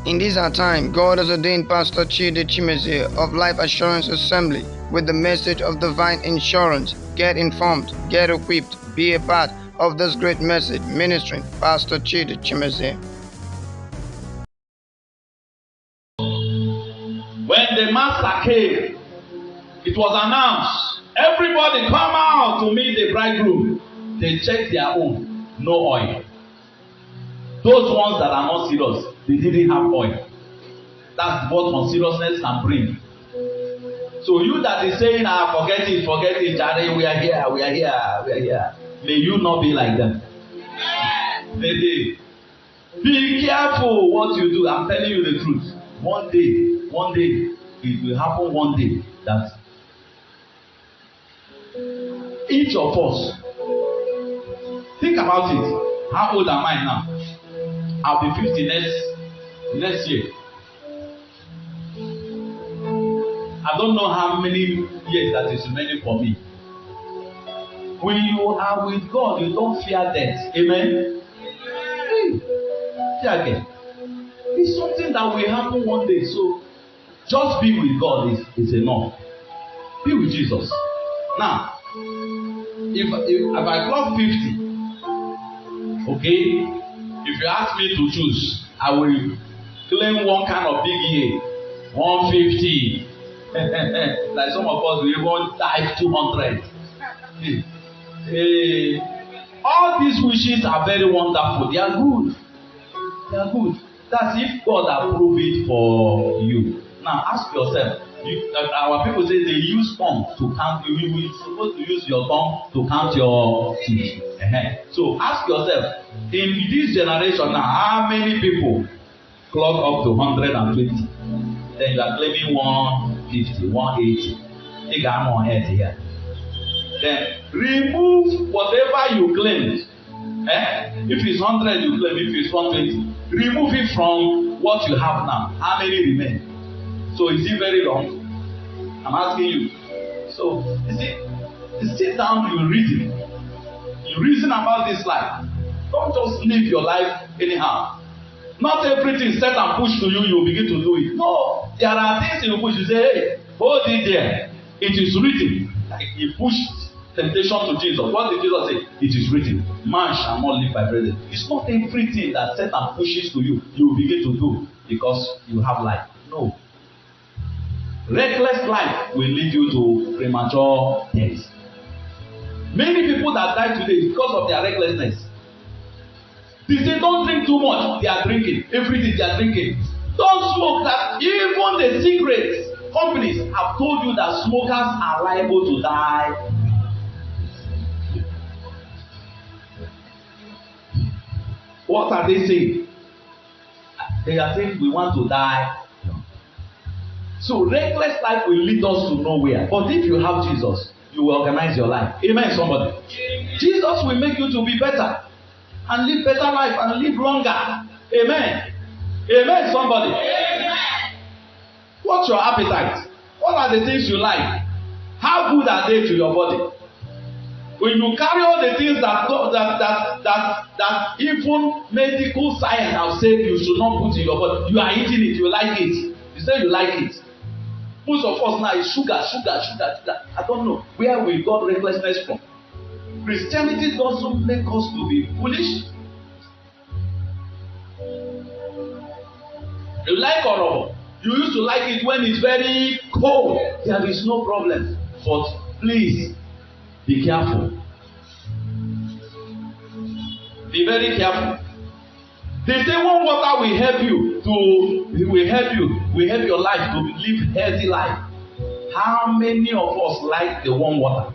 In this our time, God has ordained Pastor Chidi Chimeze of Life Assurance Assembly with the message of divine insurance. Get informed, get equipped, be a part of this great message ministering Pastor Chidi Chimeze. When the master came, it was announced, everybody come out to meet the bridegroom. They checked their own, no oil. Those ones that are not serious, they didn't have oil. That's what unseriousness can bring. So you that is saying, forget it, Jare, we are here. May you not be like them. Be careful what you do. I'm telling you the truth. One day, it will happen one day that each of us, think about it. How old am I now? I'll be 50 next year. I don't know how many years that is remaining for me. When you are with God, you don't fear death. Amen. Again. It's something that will happen one day. So just be with God is enough. Be with Jesus. Now, if I clock 50, okay, if you ask me to choose, I will claim one kind of big year, 150. Like some of us, we won't die 200. All these wishes are very wonderful. They are good. That's if God approved it for you. Now ask yourself. Our people say they use tongue to count. You're supposed to use your tongue to count your teeth. So ask yourself, in this generation now, how many people clock up to 120? Then you are claiming 150, 180. Take on head here. Then remove whatever you claimed. If it's 100, you claim. If it's 120, remove it from what you have now. How many remain? So is it very long? I'm asking you. So you sit down, you reason. You reason about this life. Don't just live your life anyhow. Not everything set and push to you, you begin to do it. No, there are things you push. You say, hey, hold it there. It is written. Like he pushed temptation to Jesus. What did Jesus say? It is written. Man shall not live by bread. It's not everything that set and pushes to you, you will begin to do because you have life. No. Reckless life will lead you to premature death. Many people that die today because of their recklessness. They say don't drink too much. They are drinking. Everything they are drinking. Don't smoke that. Even the cigarette companies have told you that smokers are liable to die. What are they saying? They are saying we want to die. So reckless life will lead us to nowhere. But if you have Jesus, you will organize your life. Amen, somebody. Jesus will make you to be better and live better life and live longer. Amen. Amen, somebody. Amen. What's your appetite? What are the things you like? How good are they to your body? When you carry all the things that even medical science have said you should not put in your body, you are eating it, you like it. You say you like it. Most of us now is sugar. I don't know where we got recklessness from. Christianity doesn't make us to be foolish. You like orobo. You used to like it when it's very cold. There is no problem. But please, be careful. Be very careful. They say one water will help your life to live healthy life. How many of us like the warm water?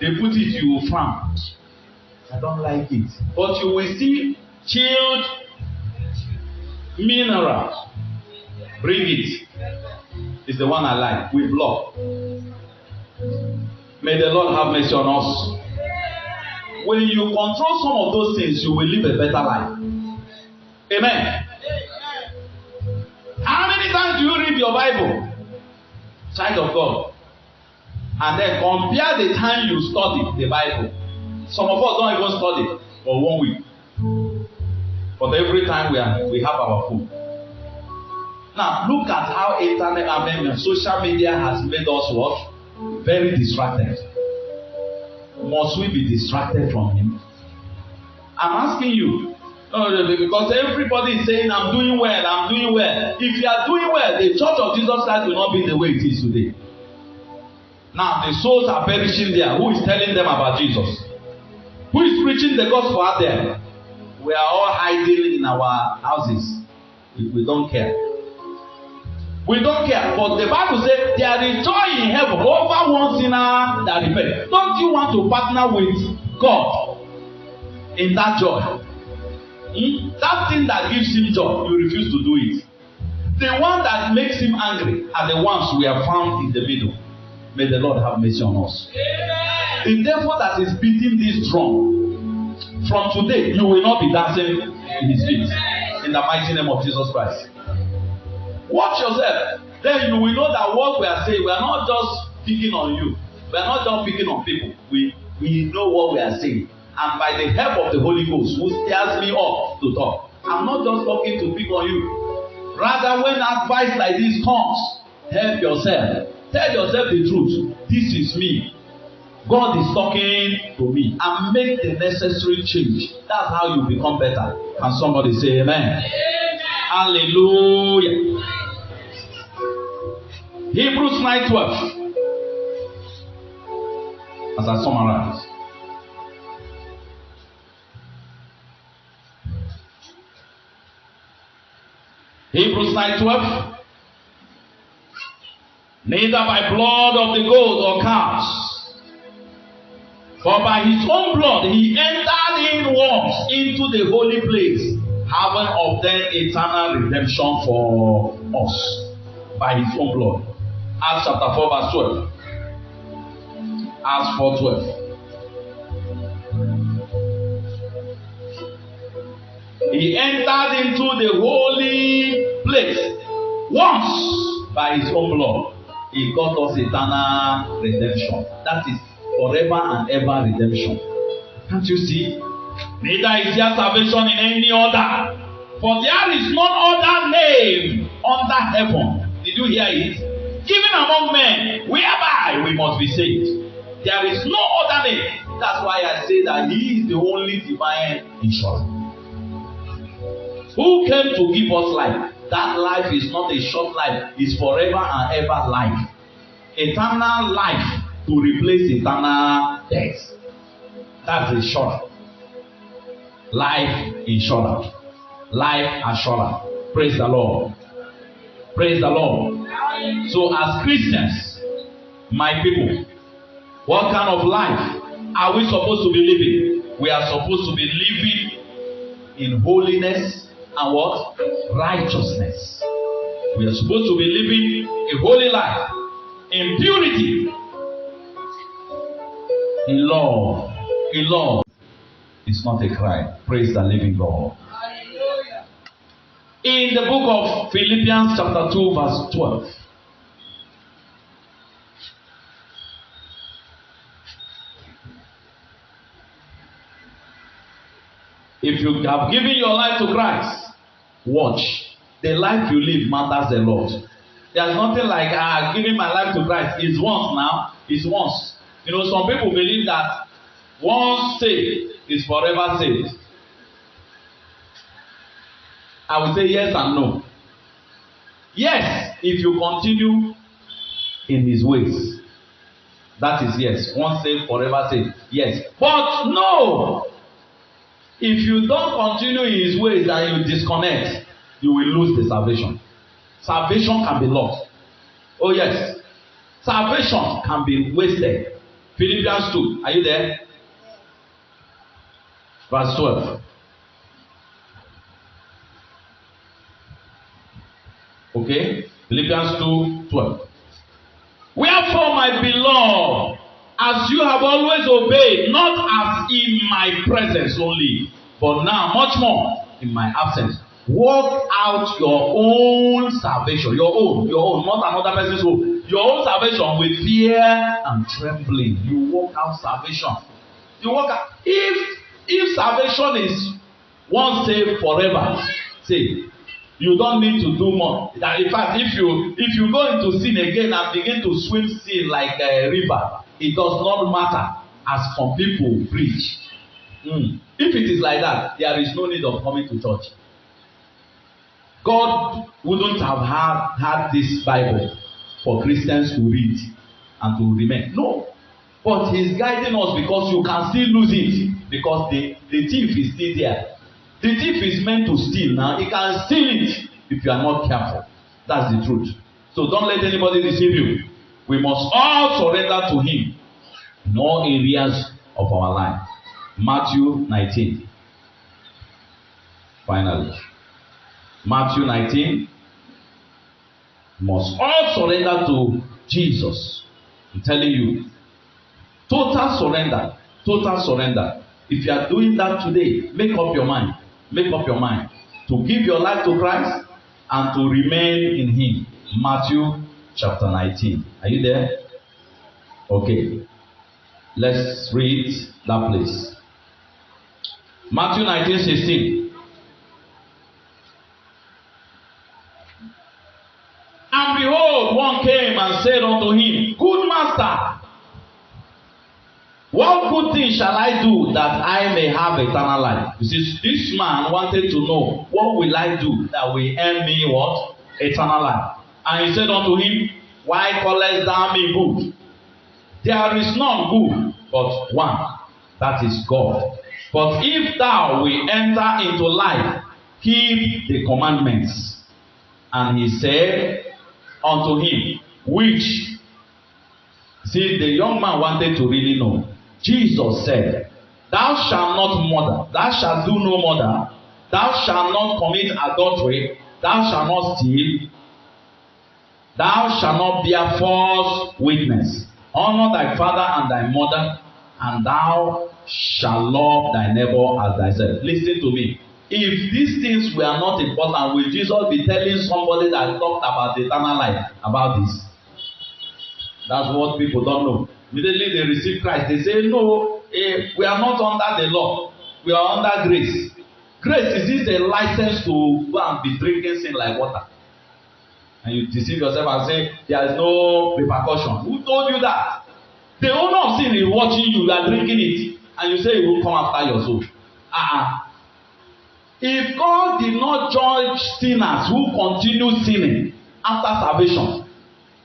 They put it, you will frown. I don't like it. But you will see chilled minerals. Bring it. It's the one I like with blood. May the Lord have mercy on us. When you control some of those things, you will live a better life. Amen. How many times do you read your Bible? Child of God. And then compare the time you study the Bible. Some of us don't even study for 1 week. But every time we have our food. Now, look at how internet and social media has made us what? Very distracted. Must we be distracted from him? I'm asking you. Because everybody is saying, I'm doing well, I'm doing well. If you are doing well, the Church of Jesus Christ will not be the way it is today. Now, the souls are perishing there. Who is telling them about Jesus? Who is preaching the gospel out there? We are all hiding in our houses. We don't care. We don't care. But the Bible says there is joy in heaven over one sinner that repents. Don't you want to partner with God in that joy? That thing that gives him joy, you refuse to do it. The one that makes him angry are the ones we have found in the middle. May the Lord have mercy on us. Amen. The devil that is beating this drum, from today, you will not be dancing in his feet. In the mighty name of Jesus Christ. Watch yourself. Then you will know that what we are saying, we are not just picking on you. We are not just picking on people. We know what we are saying. And by the help of the Holy Ghost, who stirs me up to talk, I'm not just talking to pick on you. Rather, when advice like this comes, help yourself. Tell yourself the truth. This is me. God is talking to me. And make the necessary change. That's how you become better. Can somebody say amen? Amen. Hallelujah. Hebrews 9:12. As I summarize. Hebrews 9:12. Neither by blood of the goats or calves, for by his own blood he entered in once into the holy place, having obtained eternal redemption for us by his own blood. Acts chapter 4 verse 12. Acts 4:12. He entered into the holy place once by his own blood. He got us eternal redemption. That is forever and ever redemption. Can't you see? Neither is there salvation in any other. For there is none other name under heaven. Did you hear it? Given among men, whereby we must be saved. There is no other name. That's why I say that he is the only divine insurance. Who came to give us life? That life is not a short life, it's forever and ever life. Eternal life to replace eternal death. That's the short. Life insurance. Life assurance. Praise the Lord. Praise the Lord. So as Christians, my people, what kind of life are we supposed to be living? We are supposed to be living in holiness and what? Righteousness. We are supposed to be living a holy life in purity, in love. In love is not a crime. Praise the living God. Hallelujah. In the book of Philippians chapter 2 verse 12. If you have given your life to Christ, watch. The life you live matters a lot. There's nothing like giving my life to Christ. It's once now. It's once. You know, some people believe that once saved is forever saved. I will say yes and no. Yes, if you continue in his ways. That is yes. Once saved, forever saved. Yes. But no. If you don't continue in his ways and you disconnect, you will lose the salvation. Salvation can be lost. Oh yes. Salvation can be wasted. Philippians 2. Are you there? Verse 12. Okay. Philippians 2:12. Wherefore, my beloved, as you have always obeyed, not as in my presence only, but now much more in my absence, work out your own salvation, your own, not another person's own, your own salvation with fear and trembling. You work out salvation. You work out. If salvation is once saved, forever saved, You don't need to do more. That in fact, if you go into sin again and begin to swim sin like a river, it does not matter as some people preach. If it is like that, there is no need of coming to church. God wouldn't have had this Bible for Christians to read and to remain. No. But he's guiding us because you can still lose it because the thief is still there. The thief is meant to steal now. He can steal it if you are not careful. That's the truth. So don't let anybody deceive you. We must all surrender to him in all areas of our life. Matthew 19. Finally. Matthew 19. Must all surrender to Jesus. I'm telling you. Total surrender. Total surrender. If you are doing that today, make up your mind. Make up your mind to give your life to Christ and to remain in him. Matthew chapter 19. Are you there? Okay. Let's read that place. Matthew 19:16. And behold, one came and said unto him, Good master, what good thing shall I do that I may have eternal life? You see, this man wanted to know, what will I do that will earn me what? Eternal life. And he said unto him, Why callest thou me good? There is none good but one, that is God. But if thou wilt enter into life, keep the commandments. And he said unto him, which? See, the young man wanted to really know. Jesus said, Thou shalt not murder, thou shalt do no murder, thou shalt not commit adultery, thou shalt not steal, thou shalt not bear false witness, honor thy father and thy mother, and thou shalt love thy neighbor as thyself. Listen to me. If these things were not important, will Jesus be telling somebody that talked about eternal life about this? That's what people don't know. Immediately they receive Christ, they say, no, we are not under the law. We are under grace. Grace is this a license to go and be drinking sin like water? And you deceive yourself and say, there is no repercussion. Who told you that? The owner of sin is watching you, you are drinking it, and you say it will come after your soul. If God did not judge sinners who continue sinning after salvation,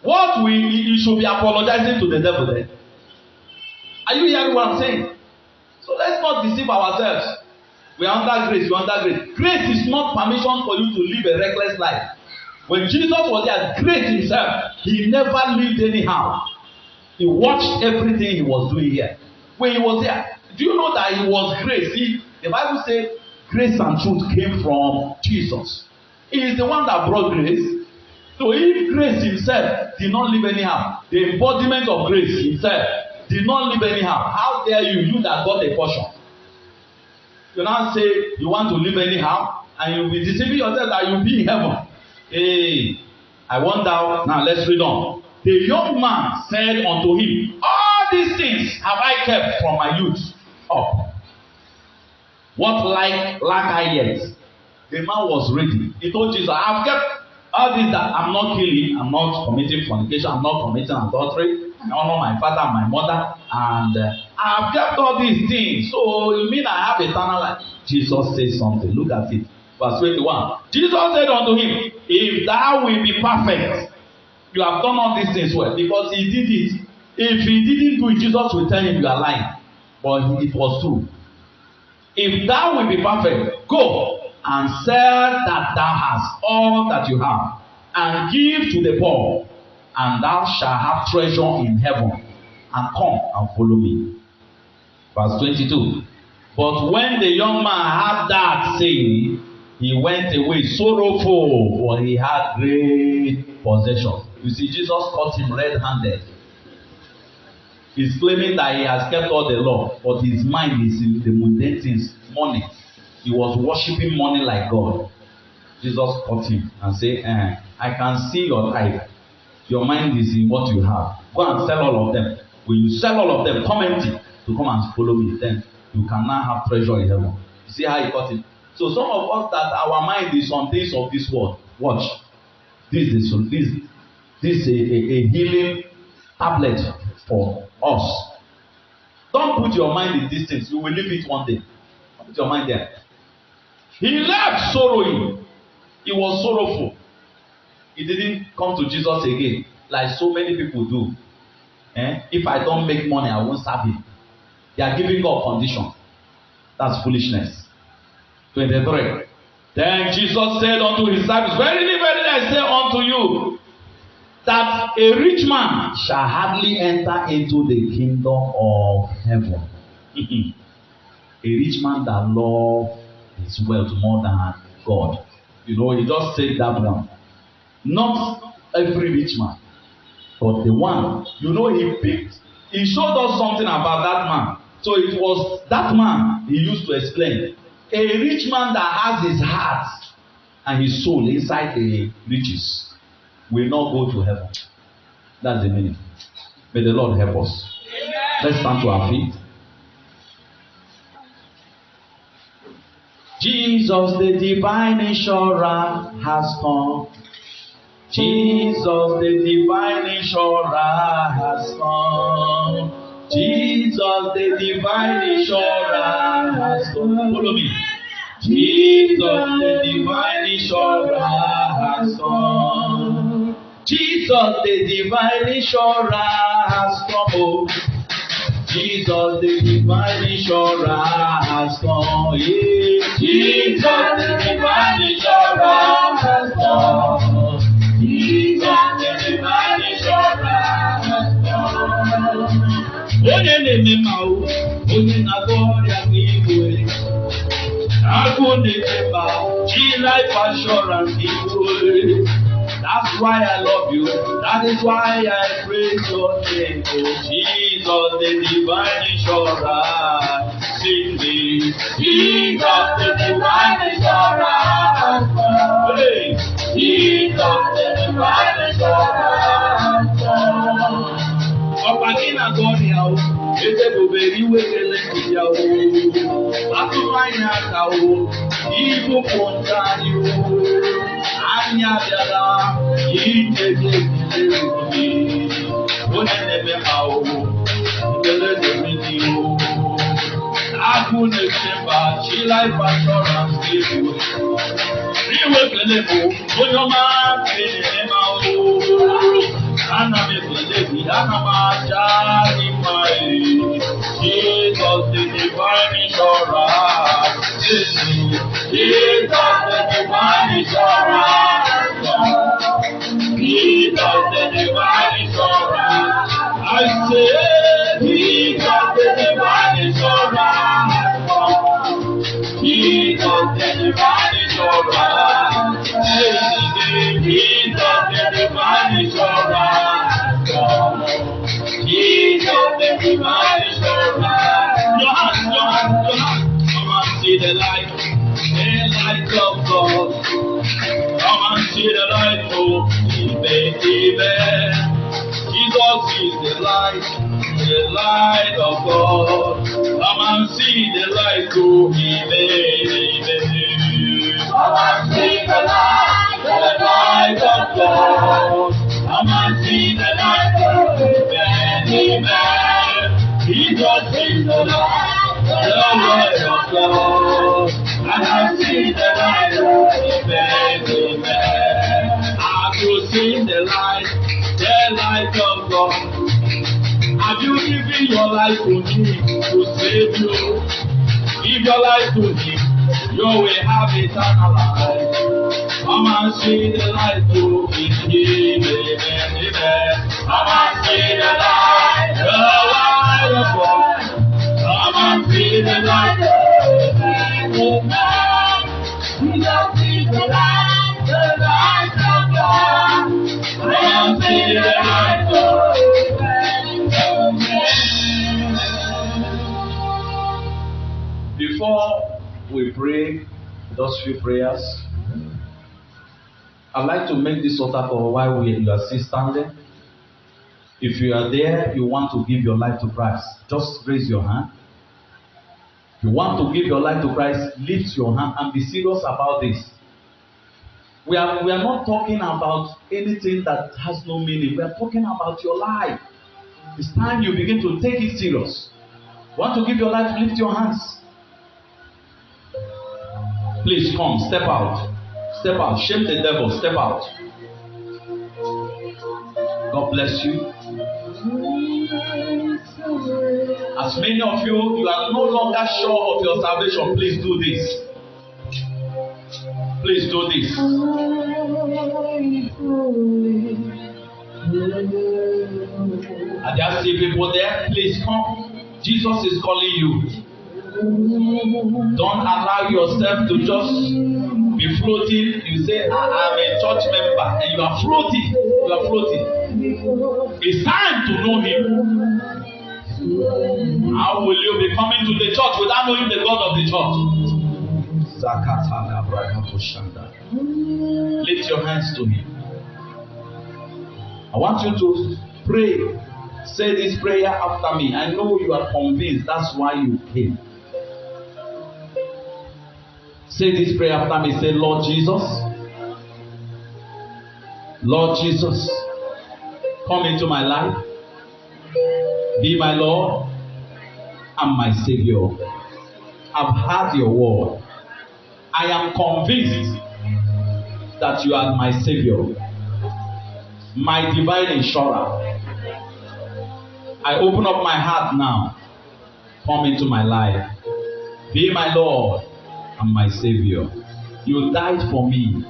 what will you should be apologizing to the devil then? Are you hearing what I'm saying? So let's not deceive ourselves. We are under grace. We are under grace. Grace is not permission for you to live a reckless life. When Jesus was there, grace himself, he never lived anyhow. He watched everything he was doing here. When he was there, do you know that he was grace? The Bible says grace and truth came from Jesus. He is the one that brought grace. So if grace himself did not live anyhow, the embodiment of grace himself did not live anyhow, how dare you that got a portion? You now say you want to live anyhow, and you'll be deceiving yourself that you'll be in heaven. Hey, I wonder. Now let's read on. The young man said unto him, All these things have I kept from my youth up. What lack I yet? The man was ready. He told Jesus, I have kept all this, that I'm not killing, I'm not committing fornication, I'm not committing adultery, I honor my father and my mother, and I've kept all these things. So you mean I have eternal life? Jesus says something. Look at it. Verse 21. Jesus said unto him, If thou wilt be perfect, you have done all these things well, because he did it. If he didn't do it, Jesus will tell him you are lying. But it was true. If thou wilt be perfect, go and sell that thou hast, all that you have, and give to the poor, and thou shalt have treasure in heaven, and come and follow me. Verse 22. But when the young man heard that saying, he went away sorrowful, for he had great possession. You see, Jesus caught him red-handed. He's claiming that he has kept all the law, but his mind is in the mundane things, money. He was worshiping money like God. Jesus caught him and said, I can see your life. Your mind is in what you have. Go and sell all of them. When you sell all of them, come empty to come and follow me. Then you can now have treasure in heaven. You see how he caught him? So some of us that our mind is on things of this world. Watch. This is a healing tablet for us. Don't put your mind in these things. You will leave it one day. Don't put your mind there. He left sorrowing. He was sorrowful. He didn't come to Jesus again like so many people do. If I don't make money, I won't serve him. They are giving God condition. That's foolishness. 23. Then Jesus said unto his disciples, Verily, verily, I say unto you, that a rich man shall hardly enter into the kingdom of heaven. A rich man that loves his wealth more than God. You know, he just said that one. Not every rich man, but the one. You know, he showed us something about that man. So it was that man he used to explain. A rich man that has his heart and his soul inside the riches will not go to heaven. That's the meaning. May the Lord help us. Let's stand to our feet. Jesus, the divine insurer, has come. Jesus, the divine insurer, has come. Jesus, the divine insurer, has come. Follow me. Jesus, the divine insurer, has come. Jesus, the divine insurer, has come. Oh. Jesus, the divine insurer, has come. Yeah. Jesus, the divine insurer, has come. Jesus, the divine insurer, has come. Onye na-eme ma o, onye na-agwọ ọrịa n'igwe. Agụ na-eme ma chi life assurance n'igwe. That's why I love you. That is why I praise your name. Oh Jesus, the divine insurer. Sing me. Jesus, the divine insurer. Hey, Jesus, the divine insurer. Ọ̀pá kí nà gọ́ọ̀nì àwọ̀, ètè bòbè ìwé kele ìyá o. Atụmanya aka o, ibu pụta anyị o. Anya bịara, ije ga-ebile obi. Onye na-eme ma o, ikele na-emedi o. Agụ na-eche mba, chi life assurance ga-ebu. Iwe kele bụ, onye ọma na-eme ma o. Ana m ekele gị, ana m aja gị mma Jesus, the divine insurer. Jesus, the divine insurer. Jesus, the divine insurer. I say, Jesus, the divine insurer. Jesus, the divine insurer. Jesus, the divine insurer. Jesus, the divine insurer. Your hand. Come and see the light of God. Come and see the light, oh, amen. Jesus is the light of God. Come and see the light, oh, amen. Come and see the light of God. Come and see the light, oh, amen. Jesus is the light of God. And I see the light, oh, amen. I will see the light of God. Have you given your life to Him to save you? Give your life to Him, you will have eternal life. Come and see the light, oh, amen. Come and see the light of God. Come and see the light, oh, amen. Jesus is the light of God. Come and see the light, oh, amen. Before we pray those few prayers, I'd like to make this altar call while you are still standing. If you are there, you want to give your life to Christ, just raise your hand. you want to give your life to Christ, lift your hand and be serious about this. We are not talking about anything that has no meaning. We are talking about your life. It's time you begin to take it serious. Want to give your life, lift your hands. Please come, step out. Step out. Shame the devil. Step out. God bless you. As many of you are no longer sure of your salvation, please do this. Please do this. Are there still people there? Please come. Jesus is calling you. Don't allow yourself to just be floating. You say, I'm a church member, and you are floating. You are floating. It's time to know Him. How will you be coming to the church without knowing the God of the church? Lift your hands to Him. I want you to pray. Say this prayer after me. I know you are convinced. That's why you came. Say this prayer after me. Say, Lord Jesus. Lord Jesus. Come into my life. Be my Lord and my Savior. I've heard your word. I am convinced that you are my Savior, my divine insurer. I open up my heart now. Come into my life. Be my Lord and my Savior. You died for me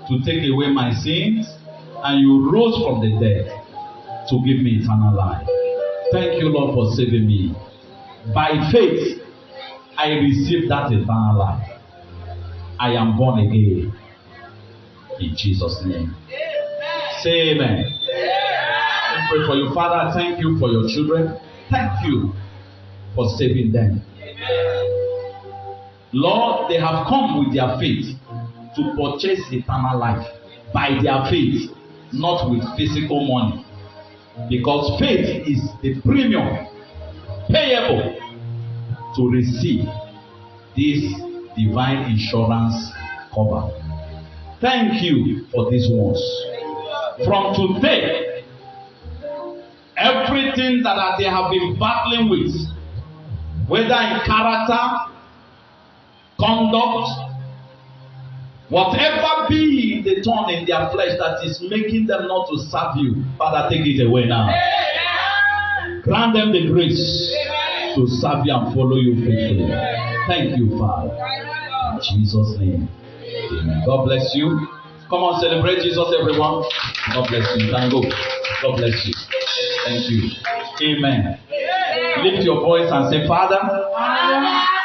to take away my sins, and you rose from the dead to give me eternal life. Thank you, Lord, for saving me. By faith, I received that eternal life. I am born again. In Jesus' name. Say amen. I pray for you. Father, thank you for your children. Thank you for saving them. Lord, they have come with their faith to purchase eternal life by their faith, not with physical money. Because faith is the premium payable to receive this divine insurance cover. Thank you for these ones. From today, everything that they have been battling with, whether in character, conduct, whatever be the thorn in their flesh that is making them not to serve you, Father, take it away now. Grant them the grace to serve you and follow you faithfully. Thank you, Father. In Jesus' name. Amen. God bless you. Come on, celebrate Jesus, everyone. God bless you. Thank God. God bless you. Thank you. Amen. Lift your voice and say, Father,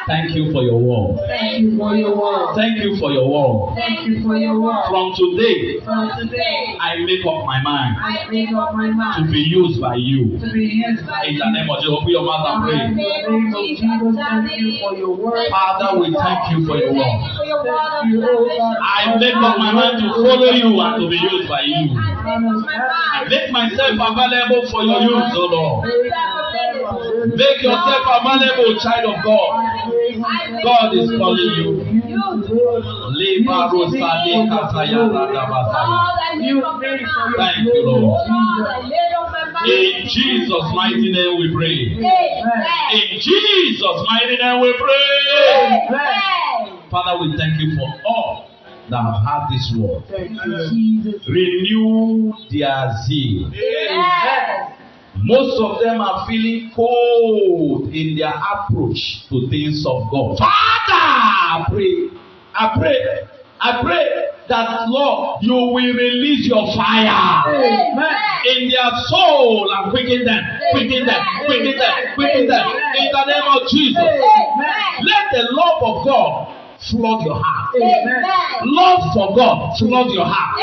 thank you for your word. Thank you for your word. Thank you for your word. Thank you for your word. From today, I make up my mind make up my mind to be used by you. to be used by In the name of Jesus, open your mouth and pray. In the name of Jesus, thank you for your word. Father, we thank you for your word. Thank you, oh God. I make up my mind to follow you and to be used by you. I make myself available for your use, O Lord. Make yourself available, child of God. God is calling you. Thank you, Lord. In Jesus' mighty name we pray. In Jesus' mighty name we pray. Father, we thank you for all that have heard this word. Renew their zeal. Most of them are feeling cold in their approach to things of God. Father, I pray that, Lord, you will release your fire in their soul and quicken them. In the name of Jesus. Let the love of God flood your heart. Love for God flood your heart.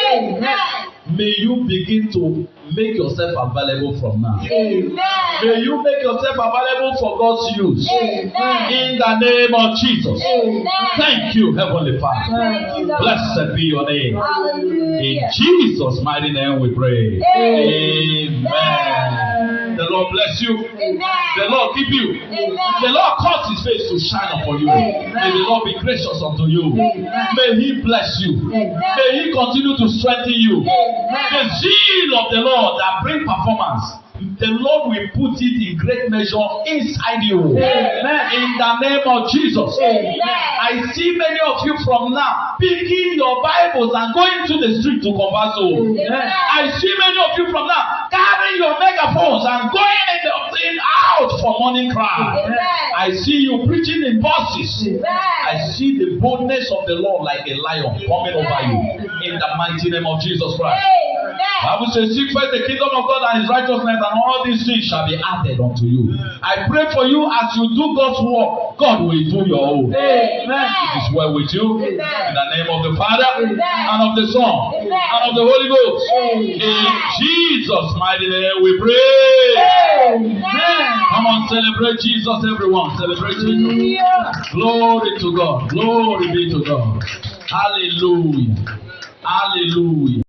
May you begin to make yourself available from now. May you make yourself available for God's use. In the name of Jesus. Thank you, Heavenly Father. Blessed be your name. In Jesus' mighty name we pray. Amen. The Lord bless you. Amen. The Lord keep you. Amen. The Lord cause his face to shine upon you. Amen. May the Lord be gracious unto you. Amen. May he bless you. Amen. May he continue to strengthen you. Amen. The zeal of the Lord that bring performance, the Lord will put it in great measure inside you. Amen. In the name of Jesus. Amen. I see many of you from now picking your Bibles and going to the street to converse souls. Amen. I see many of you from now carrying your megaphones and going in out for morning crowd. Amen. I see you preaching in buses. I see the boldness of the Lord like a lion coming over you in the mighty name of Jesus Christ. Bible says, seek first the kingdom of God and his righteousness, and all these things shall be added unto you. I pray for you as you do God's work, God will do your own. Amen. It is well with you. In the name of the Father, Amen. and of the Son, and of the Holy Ghost. Amen. In Jesus' mighty name we pray. Amen. Come on, celebrate Jesus, everyone. Celebrate Jesus. Glory to God. Glory be to God. Hallelujah. Hallelujah.